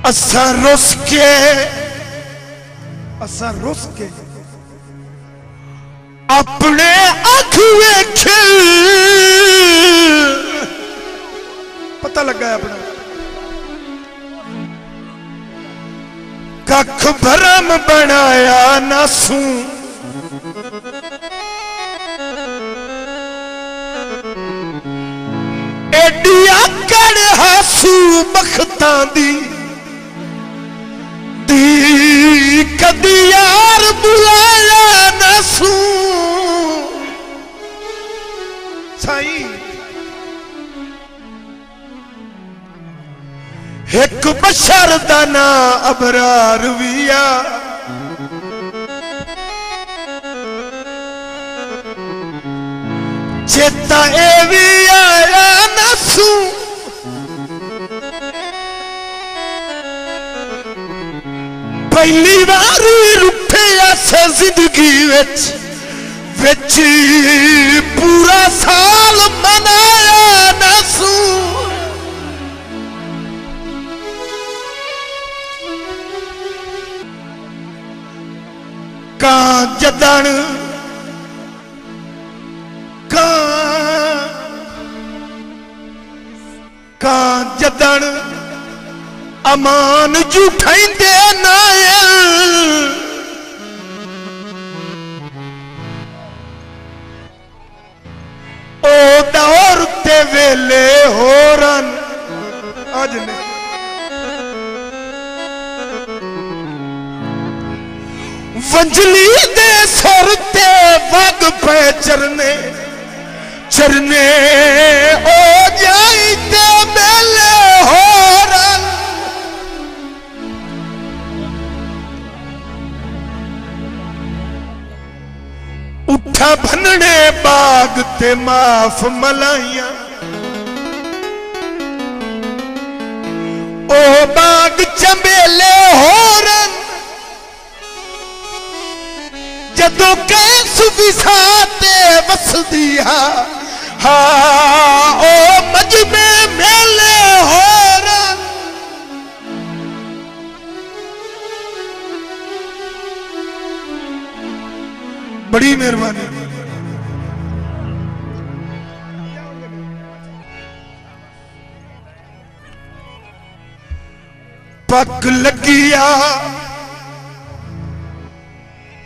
असा रुस के अपने अख वेखे पता लगा है अपना कख भरम बनाया नासू एडिया कड़ हासू बखतां दी कदी यार बुलाया नासू साई एक बशर दा ना अबरार विया चेता ए भी आया नासू पहली बार रुठे ऐसे जिंदगी विच पूरा साल मनाया नासू कां जदन कां जदन अमान झूठाइंदे नायल ओ दौर ते वेले होरन अज ने वंजली दे सुर ते वग पे चरने चरने ओ जाई ते वेले होरन उठा भनने बाग ते माफ मलाइया ओ बाग चंबेले होरन जदों कैस विसाते वसदी हा ओ मजमे मेले होरन बड़ी मेहरबानी पग लगिया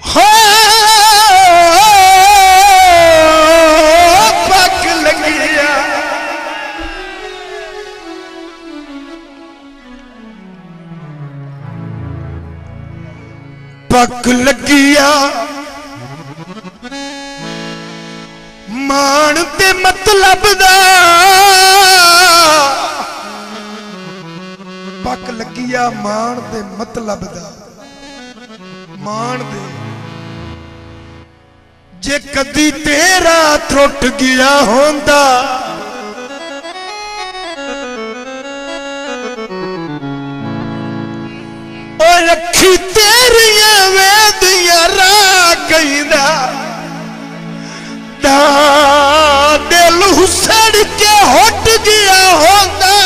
हो पग लगिया पग लगिया मान ते मतलब दा पक लगिया मान दे मतलब दा मान दे जे कदी तेरा त्रुट गया होंदा और अखी तेरिया वेदिया राह गईदा दिल हुसड़ के हट गया होंदा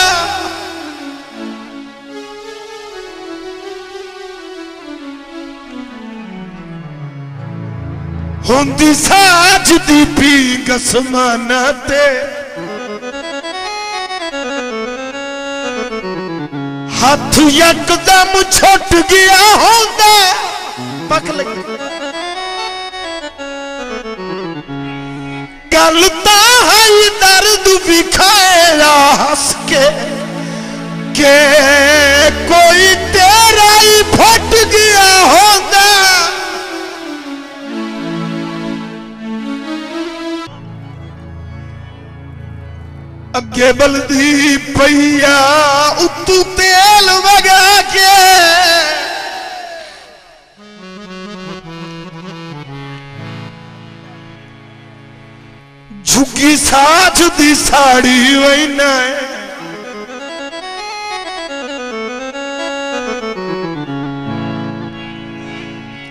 होंदी साज दी पी गसमाना ते हाथ यकदम छुट गया होंदा पक लगी गल ताई दर्द विखाया हंस के कोई तेरा ही फट गया होंदा अगे बलदी पैया उतू तेल वगा के झुकी साज दी साड़ी वैना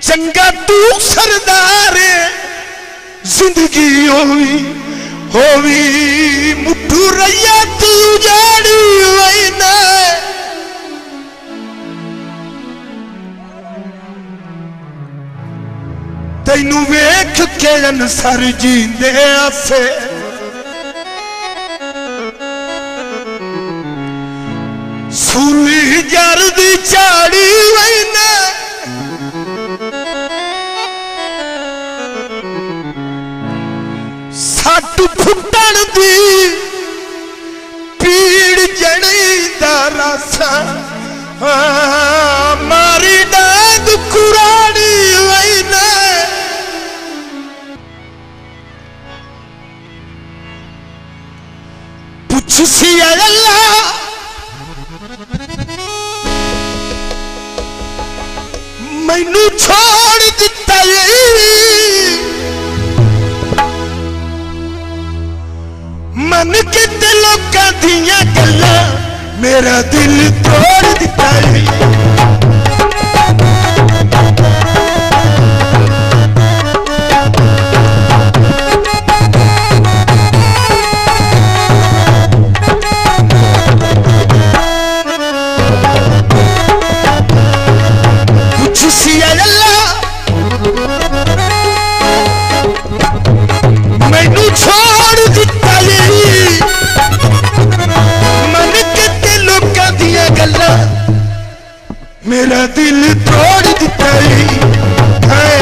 चंगा तू सरदार जिंदगी होवी मुठू रैया तू जाड़ी वैना तैनू वेख के अनसर जींदे आसे सूली जर दी झाड़ी वैना सट फुटन दी पीड़ जड़ी दा रासा मारी डांग कुरानी वैना पुछ सी अल्लाह मैनू छोड़ दिता मन के दिलों का दिया गल्ला मेरा दिल तोड़ दिता मैनू छोड़ दिता मन के दिलों का दिया गल्ला मेरा दिल तोड़ दिता है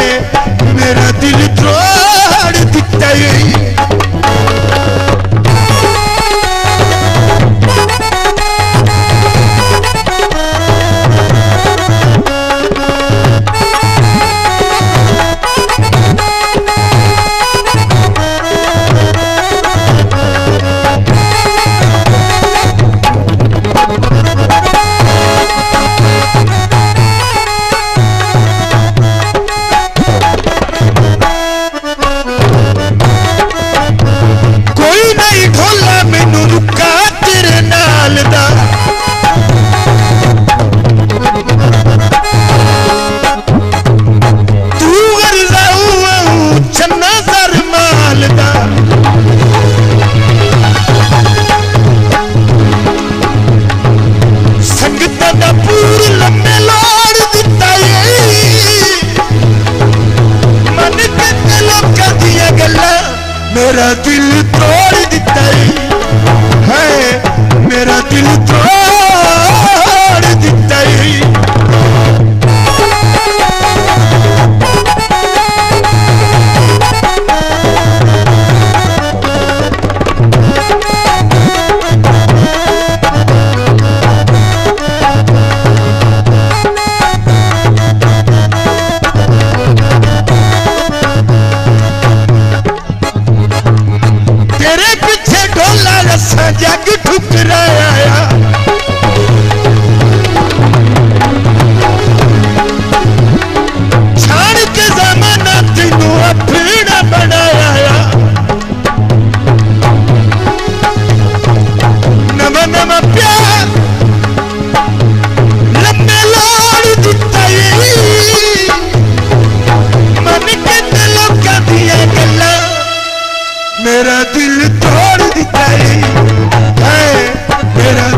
मेरा दिल तोड़ दिता मेरा दिल तोड़ दिता है मेरा दिल तोड़ दिता जग ठुकराया छाड़ के जमाना तेनू अपना बनाया नवा नवा प्यार लम्बे लोड़ दिता मन के दिलों का दिया गल्ला मेरा दिल तोड़ दिता है मेरा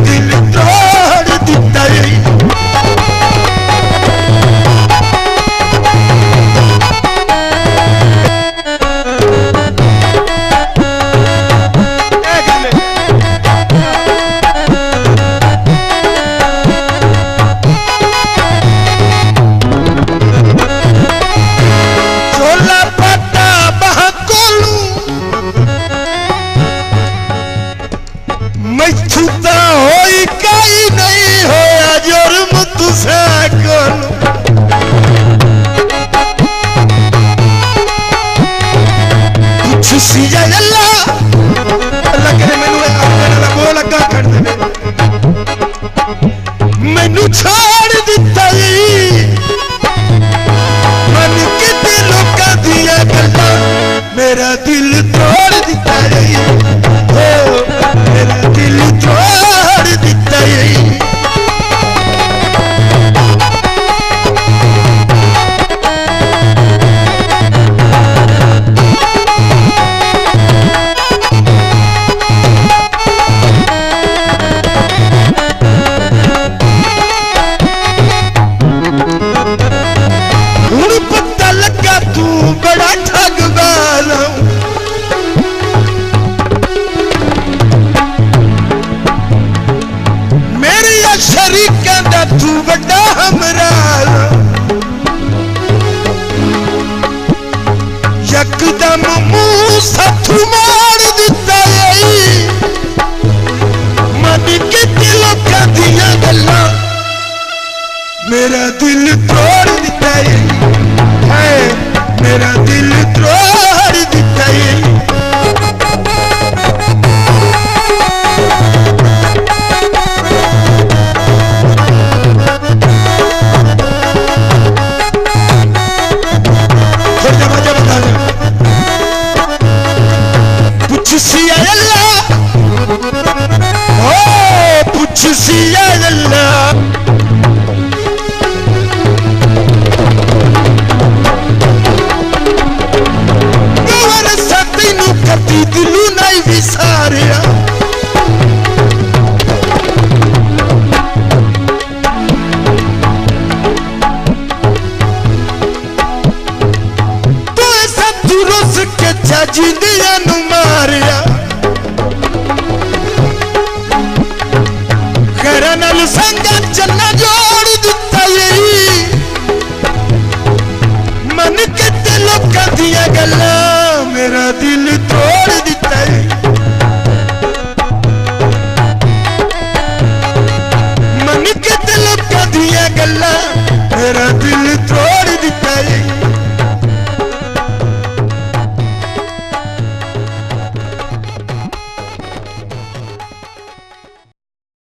बड़ा हमरा यकदम मुंह साथू मार दिता मन के दिलों का दिया गल्ला मेरा दिल तोड़ दिता है मेरा दिल तोड़ दिता है जिंदिया नु मारिया खैरा नाल संगत चलना जोड़ दिता मन के दिलों का दिया गल्ला मेरा दिल तोड़ दिता मन के दिलों का दिया गल्ला मेरा दिल